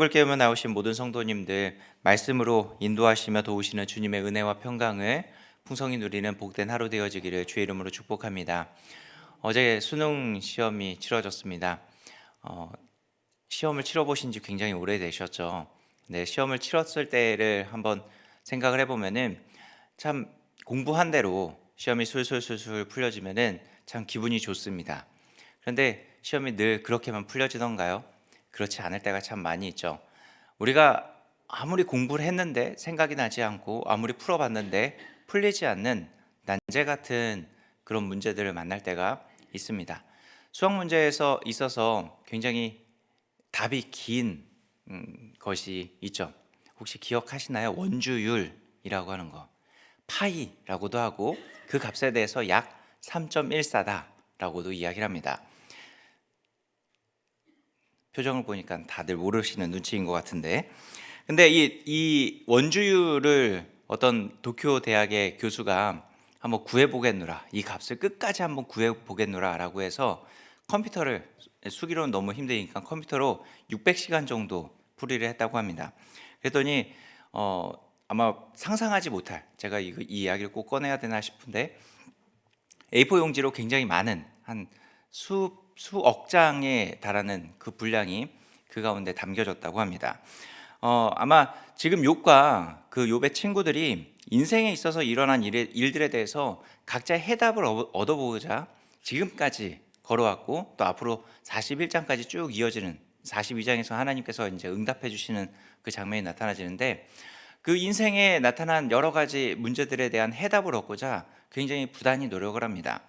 을 깨우며 나오신 모든 성도님들, 말씀으로 인도하시며 도우시는 주님의 은혜와 평강을 풍성히 누리는 복된 하루 되어지기를 주의 이름으로 축복합니다. 어제 수능 시험이 치러졌습니다. 시험을 치러보신 지 굉장히 오래되셨죠. 네, 시험을 치렀을 때를 한번 생각을 해보면은 참 공부한 대로 시험이 술술술술 풀려지면은 참 기분이 좋습니다. 그런데 시험이 늘 그렇게만 풀려지던가요? 그렇지 않을 때가 참 많이 있죠. 우리가 아무리 공부를 했는데 생각이 나지 않고 아무리 풀어봤는데 풀리지 않는 난제 같은 그런 문제들을 만날 때가 있습니다. 수학 문제에서 있어서 굉장히 답이 긴 것이 있죠. 혹시 기억하시나요? 원주율이라고 하는 거. 파이라고도 하고 그 값에 대해서 약 3.14다라고도 이야기를 합니다. 표정을 보니까 다들 모르시는 눈치인 것 같은데, 근데 이 원주율을 어떤 도쿄 대학의 교수가 한번 구해보겠노라, 이 값을 끝까지 한번 구해보겠노라라고 해서 컴퓨터를, 수기로는 너무 힘드니까 컴퓨터로 600시간 정도 풀이를 했다고 합니다. 그랬더니 아마 상상하지 못할, 제가 이 이야기를 꼭 꺼내야 되나 싶은데, A4 용지로 굉장히 많은 한 수억 장에 달하는 그 분량이 그 가운데 담겨졌다고 합니다. 아마 지금 욥과 그 욥의 친구들이 인생에 있어서 일어난 일들에 대해서 각자의 해답을 얻어보고자 지금까지 걸어왔고, 또 앞으로 41장까지 쭉 이어지는 42장에서 하나님께서 이제 응답해 주시는 그 장면이 나타나지는데, 그 인생에 나타난 여러 가지 문제들에 대한 해답을 얻고자 굉장히 부단히 노력을 합니다.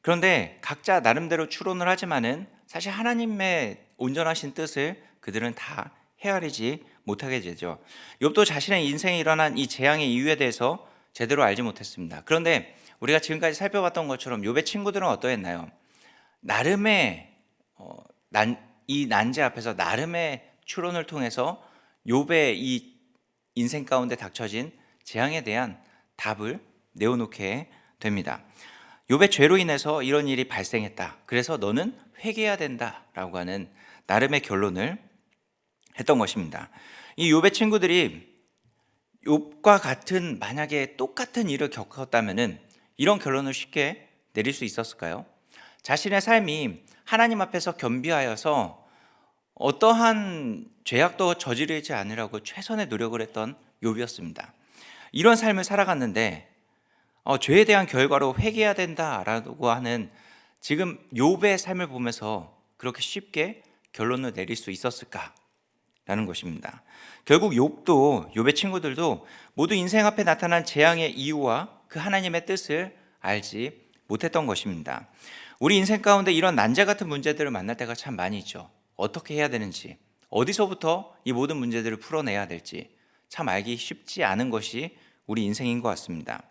그런데 각자 나름대로 추론을 하지만은 사실 하나님의 온전하신 뜻을 그들은 다 헤아리지 못하게 되죠. 욥도 자신의 인생에 일어난 이 재앙의 이유에 대해서 제대로 알지 못했습니다. 그런데 우리가 지금까지 살펴봤던 것처럼 욥의 친구들은 어떠했나요? 나름의 이 난제 앞에서 나름의 추론을 통해서 욥의 이 인생 가운데 닥쳐진 재앙에 대한 답을 내어놓게 됩니다. 욥의 죄로 인해서 이런 일이 발생했다, 그래서 너는 회개해야 된다라고 하는 나름의 결론을 했던 것입니다. 이 욥의 친구들이 욥과 같은, 만약에 똑같은 일을 겪었다면은 이런 결론을 쉽게 내릴 수 있었을까요? 자신의 삶이 하나님 앞에서 겸비하여서 어떠한 죄악도 저지르지 않으려고 최선의 노력을 했던 욥이었습니다. 이런 삶을 살아갔는데 죄에 대한 결과로 회개해야 된다라고 하는 지금 욥의 삶을 보면서 그렇게 쉽게 결론을 내릴 수 있었을까라는 것입니다. 결국 욥도, 욥의 친구들도 모두 인생 앞에 나타난 재앙의 이유와 그 하나님의 뜻을 알지 못했던 것입니다. 우리 인생 가운데 이런 난제 같은 문제들을 만날 때가 참 많이 있죠. 어떻게 해야 되는지, 어디서부터 이 모든 문제들을 풀어내야 될지 참 알기 쉽지 않은 것이 우리 인생인 것 같습니다.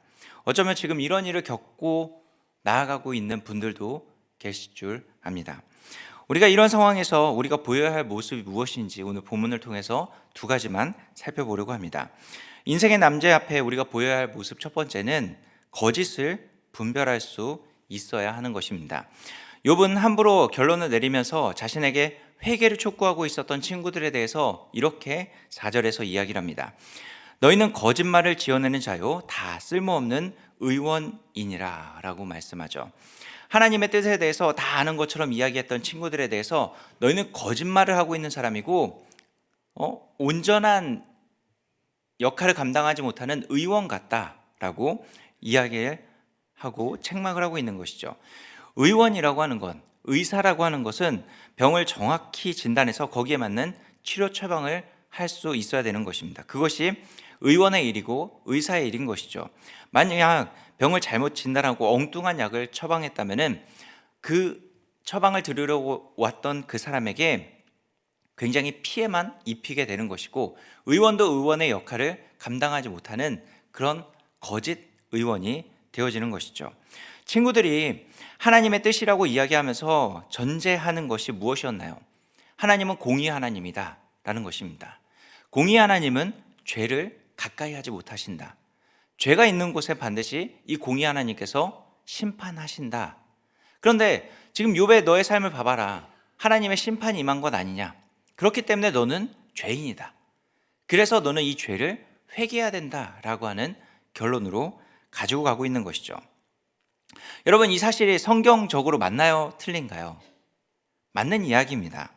어쩌면 지금 이런 일을 겪고 나아가고 있는 분들도 계실 줄 압니다. 우리가 이런 상황에서 우리가 보여야 할 모습이 무엇인지 오늘 본문을 통해서 두 가지만 살펴보려고 합니다. 인생의 난제 앞에 우리가 보여야 할 모습, 첫 번째는 거짓을 분별할 수 있어야 하는 것입니다. 욥은 함부로 결론을 내리면서 자신에게 회개를 촉구하고 있었던 친구들에 대해서 이렇게 4절에서 이야기를 합니다. 너희는 거짓말을 지어내는 자요, 다 쓸모없는 의원이니라 라고 말씀하죠. 하나님의 뜻에 대해서 다 아는 것처럼 이야기했던 친구들에 대해서 너희는 거짓말을 하고 있는 사람이고 온전한 역할을 감당하지 못하는 의원 같다라고 이야기를 하고 책망을 하고 있는 것이죠. 의원이라고 하는 건, 의사라고 하는 것은 병을 정확히 진단해서 거기에 맞는 치료 처방을 할 수 있어야 되는 것입니다. 그것이 의원의 일이고 의사의 일인 것이죠. 만약 병을 잘못 진단하고 엉뚱한 약을 처방했다면 그 처방을 들으려고 왔던 그 사람에게 굉장히 피해만 입히게 되는 것이고, 의원도 의원의 역할을 감당하지 못하는 그런 거짓 의원이 되어지는 것이죠. 친구들이 하나님의 뜻이라고 이야기하면서 전제하는 것이 무엇이었나요? 하나님은 공의 하나님이다 라는 것입니다. 공의 하나님은 죄를 가까이 하지 못하신다. 죄가 있는 곳에 반드시 이 공의 하나님께서 심판하신다. 그런데 지금 욥의 너의 삶을 봐봐라. 하나님의 심판이 임한 것 아니냐. 그렇기 때문에 너는 죄인이다. 그래서 너는 이 죄를 회개해야 된다라고 하는 결론으로 가지고 가고 있는 것이죠. 여러분, 이 사실이 성경적으로 맞나요? 틀린가요? 맞는 이야기입니다.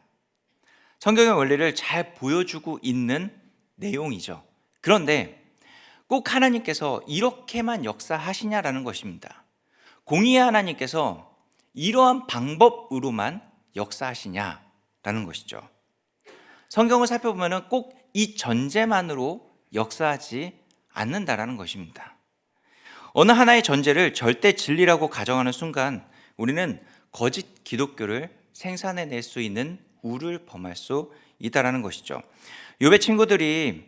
성경의 원리를 잘 보여주고 있는 내용이죠. 그런데 꼭 하나님께서 이렇게만 역사하시냐라는 것입니다. 공의의 하나님께서 이러한 방법으로만 역사하시냐라는 것이죠. 성경을 살펴보면 꼭 이 전제만으로 역사하지 않는다라는 것입니다. 어느 하나의 전제를 절대 진리라고 가정하는 순간 우리는 거짓 기독교를 생산해낼 수 있는 우를 범할 수 있다는 것이죠. 욥의 친구들이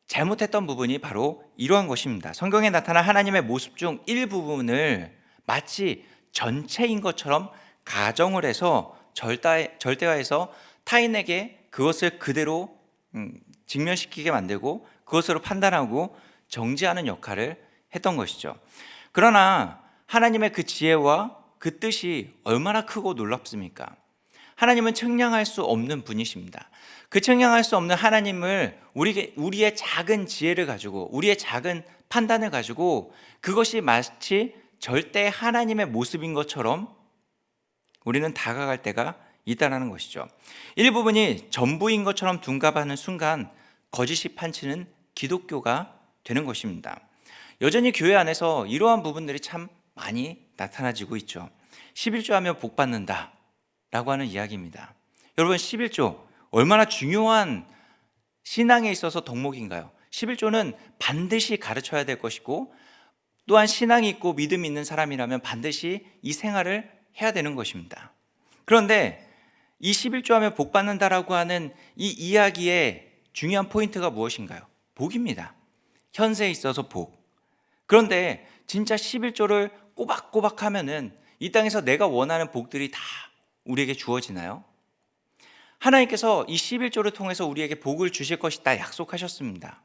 잘못했던 부분이 바로 이러한 것입니다. 성경에 나타난 하나님의 모습 중 일부분을 마치 전체인 것처럼 가정을 해서 절대화해서 타인에게 그것을 그대로 직면시키게 만들고 그것으로 판단하고 정죄하는 역할을 했던 것이죠. 그러나 하나님의 그 지혜와 그 뜻이 얼마나 크고 놀랍습니까? 하나님은 측량할 수 없는 분이십니다. 그 측량할 수 없는 하나님을 우리의 작은 지혜를 가지고 우리의 작은 판단을 가지고 그것이 마치 절대 하나님의 모습인 것처럼 우리는 다가갈 때가 있다는 것이죠. 일부분이 전부인 것처럼 둔갑하는 순간 거짓이 판치는 기독교가 되는 것입니다. 여전히 교회 안에서 이러한 부분들이 참 많이 나타나지고 있죠. 11조 하면 복 받는다 라고 하는 이야기입니다. 여러분, 11조 얼마나 중요한 신앙에 있어서 덕목인가요? 11조는 반드시 가르쳐야 될 것이고 또한 신앙이 있고 믿음이 있는 사람이라면 반드시 이 생활을 해야 되는 것입니다. 그런데 이 11조 하면 복 받는다라고 하는 이 이야기의 중요한 포인트가 무엇인가요? 복입니다. 현세에 있어서 복. 그런데 진짜 11조를 꼬박꼬박 하면은 이 땅에서 내가 원하는 복들이 다 우리에게 주어지나요? 하나님께서 이 11조를 통해서 우리에게 복을 주실 것이다 약속하셨습니다.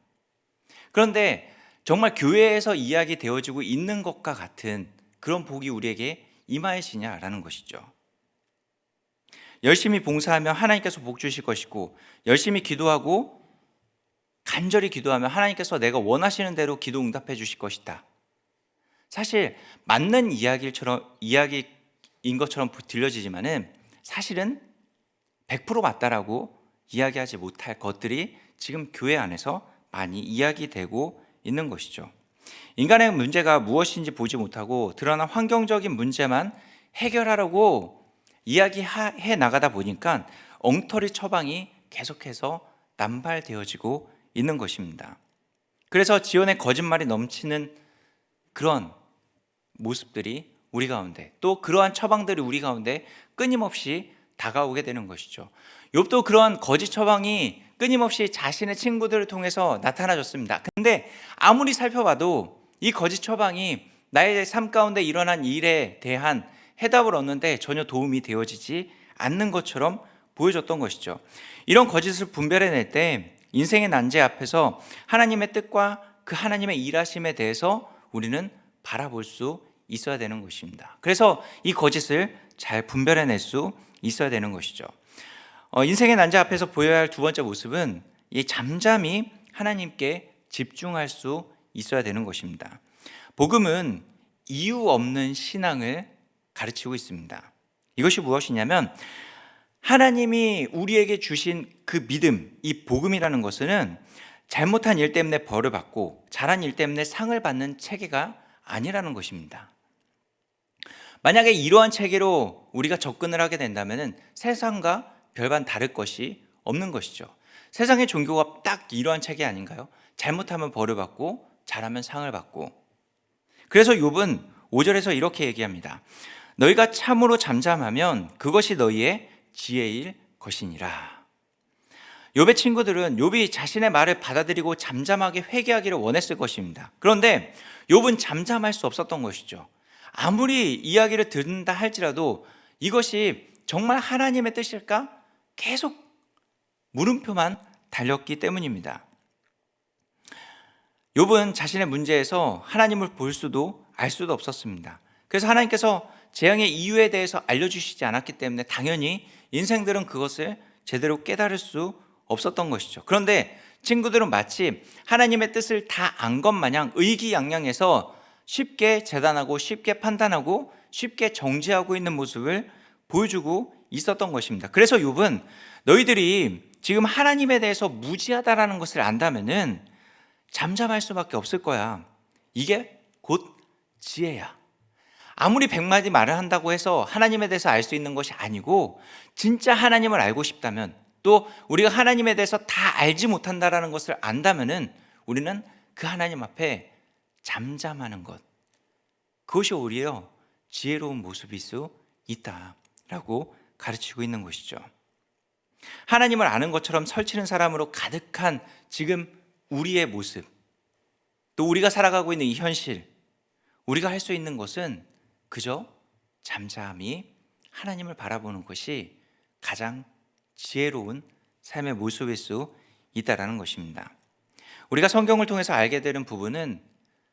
그런데 정말 교회에서 이야기 되어지고 있는 것과 같은 그런 복이 우리에게 임하시냐라는 것이죠. 열심히 봉사하면 하나님께서 복 주실 것이고 열심히 기도하고 간절히 기도하면 하나님께서 내가 원하시는 대로 기도 응답해 주실 것이다. 사실 맞는 이야기인 것처럼 들려지지만은 사실은 100% 맞다라고 이야기하지 못할 것들이 지금 교회 안에서 많이 이야기되고 있는 것이죠. 인간의 문제가 무엇인지 보지 못하고 드러난 환경적인 문제만 해결하려고 이야기해 나가다 보니까 엉터리 처방이 계속해서 남발되어지고 있는 것입니다. 그래서 지원의 거짓말이 넘치는 그런 모습들이 우리 가운데 또 그러한 처방들이 우리 가운데 끊임없이 다가오게 되는 것이죠. 욥도 그러한 거짓 처방이 끊임없이 자신의 친구들을 통해서 나타나졌습니다. 근데 아무리 살펴봐도 이 거짓 처방이 나의 삶 가운데 일어난 일에 대한 해답을 얻는데 전혀 도움이 되어지지 않는 것처럼 보여졌던 것이죠. 이런 거짓을 분별해낼 때 인생의 난제 앞에서 하나님의 뜻과 그 하나님의 일하심에 대해서 우리는 바라볼 수 있어야 되는 것입니다. 그래서 이 거짓을 잘 분별해낼 수 있어야 되는 것이죠. 인생의 난제 앞에서 보여야 할 두 번째 모습은 이 잠잠히 하나님께 집중할 수 있어야 되는 것입니다. 복음은 이유 없는 신앙을 가르치고 있습니다. 이것이 무엇이냐면 하나님이 우리에게 주신 그 믿음, 이 복음이라는 것은 잘못한 일 때문에 벌을 받고 잘한 일 때문에 상을 받는 체계가 아니라는 것입니다. 만약에 이러한 체계로 우리가 접근을 하게 된다면 세상과 별반 다를 것이 없는 것이죠. 세상의 종교가 딱 이러한 체계 아닌가요? 잘못하면 벌을 받고 잘하면 상을 받고. 그래서 욥은 5절에서 이렇게 얘기합니다. 너희가 참으로 잠잠하면 그것이 너희의 지혜일 것이니라. 욥의 친구들은 욥이 자신의 말을 받아들이고 잠잠하게 회개하기를 원했을 것입니다. 그런데 욥은 잠잠할 수 없었던 것이죠. 아무리 이야기를 듣는다 할지라도 이것이 정말 하나님의 뜻일까? 계속 물음표만 달렸기 때문입니다. 욥은 자신의 문제에서 하나님을 볼 수도 알 수도 없었습니다. 그래서 하나님께서 재앙의 이유에 대해서 알려주시지 않았기 때문에 당연히 인생들은 그것을 제대로 깨달을 수 없었던 것이죠. 그런데 친구들은 마치 하나님의 뜻을 다 안 것 마냥 의기양양해서 쉽게 재단하고 쉽게 판단하고 쉽게 정죄하고 있는 모습을 보여주고 있었던 것입니다. 그래서 욥은 너희들이 지금 하나님에 대해서 무지하다라는 것을 안다면은 잠잠할 수밖에 없을 거야. 이게 곧 지혜야. 아무리 100마디 말을 한다고 해서 하나님에 대해서 알 수 있는 것이 아니고, 진짜 하나님을 알고 싶다면, 또 우리가 하나님에 대해서 다 알지 못한다라는 것을 안다면은 우리는 그 하나님 앞에 잠잠하는 것, 그것이 오히려 지혜로운 모습일 수 있다라고 가르치고 있는 것이죠. 하나님을 아는 것처럼 설치는 사람으로 가득한 지금 우리의 모습, 또 우리가 살아가고 있는 이 현실, 우리가 할 수 있는 것은 그저 잠잠히 하나님을 바라보는 것이 가장 지혜로운 삶의 모습일 수 있다는 것입니다. 우리가 성경을 통해서 알게 되는 부분은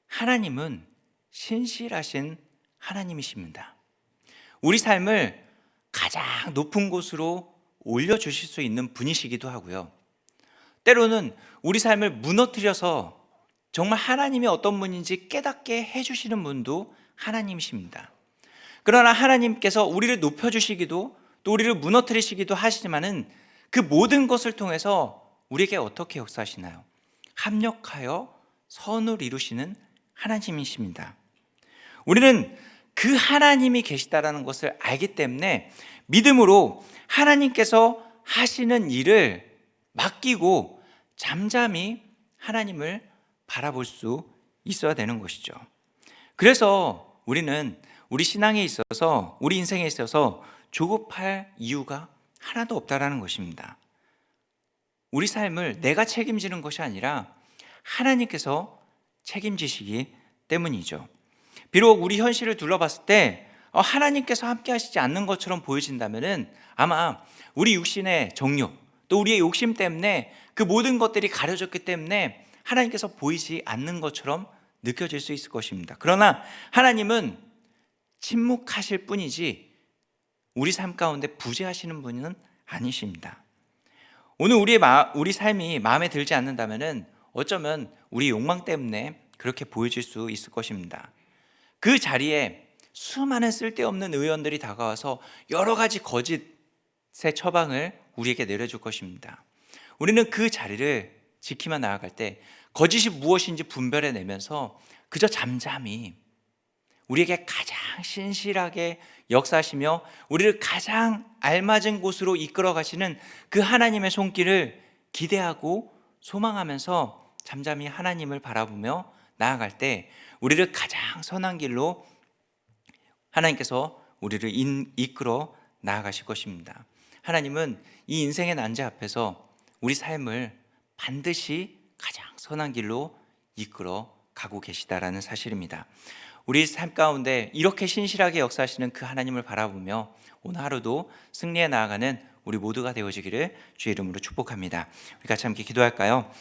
하나님은 신실하신 하나님이십니다. 우리 삶을 가장 높은 곳으로 올려주실 수 있는 분이시기도 하고요, 때로는 우리 삶을 무너뜨려서 정말 하나님이 어떤 분인지 깨닫게 해주시는 분도 하나님이십니다. 그러나 하나님께서 우리를 높여주시기도 또 우리를 무너뜨리시기도 하시지만은 그 모든 것을 통해서 우리에게 어떻게 역사하시나요? 합력하여 선을 이루시는 하나님이십니다. 우리는 그 하나님이 계시다라는 것을 알기 때문에 믿음으로 하나님께서 하시는 일을 맡기고 잠잠히 하나님을 바라볼 수 있어야 되는 것이죠. 그래서 우리는 우리 신앙에 있어서, 우리 인생에 있어서 조급할 이유가 하나도 없다라는 것입니다. 우리 삶을 내가 책임지는 것이 아니라 하나님께서 책임지시기 때문이죠. 비록 우리 현실을 둘러봤을 때 하나님께서 함께 하시지 않는 것처럼 보여진다면은 아마 우리 육신의 정욕, 또 우리의 욕심 때문에 그 모든 것들이 가려졌기 때문에 하나님께서 보이지 않는 것처럼 느껴질 수 있을 것입니다. 그러나 하나님은 침묵하실 뿐이지 우리 삶 가운데 부재하시는 분은 아니십니다. 오늘 우리 삶이 마음에 들지 않는다면은 어쩌면 우리 욕망 때문에 그렇게 보여질 수 있을 것입니다. 그 자리에 수많은 쓸데없는 의원들이 다가와서 여러 가지 거짓의 처방을 우리에게 내려줄 것입니다. 우리는 그 자리를 지키며 나아갈 때 거짓이 무엇인지 분별해내면서 그저 잠잠히 우리에게 가장 신실하게 역사하시며 우리를 가장 알맞은 곳으로 이끌어 가시는 그 하나님의 손길을 기대하고 소망하면서 잠잠히 하나님을 바라보며 나아갈 때 우리를 가장 선한 길로 하나님께서 우리를 이끌어 나아가실 것입니다. 하나님은 이 인생의 난제 앞에서 우리 삶을 반드시 가장 선한 길로 이끌어 가고 계시다라는 사실입니다. 우리 삶 가운데 이렇게 신실하게 역사하시는 그 하나님을 바라보며 오늘 하루도 승리해 나아가는 우리 모두가 되어지기를 주의 이름으로 축복합니다. 우리 같이 함께 기도할까요?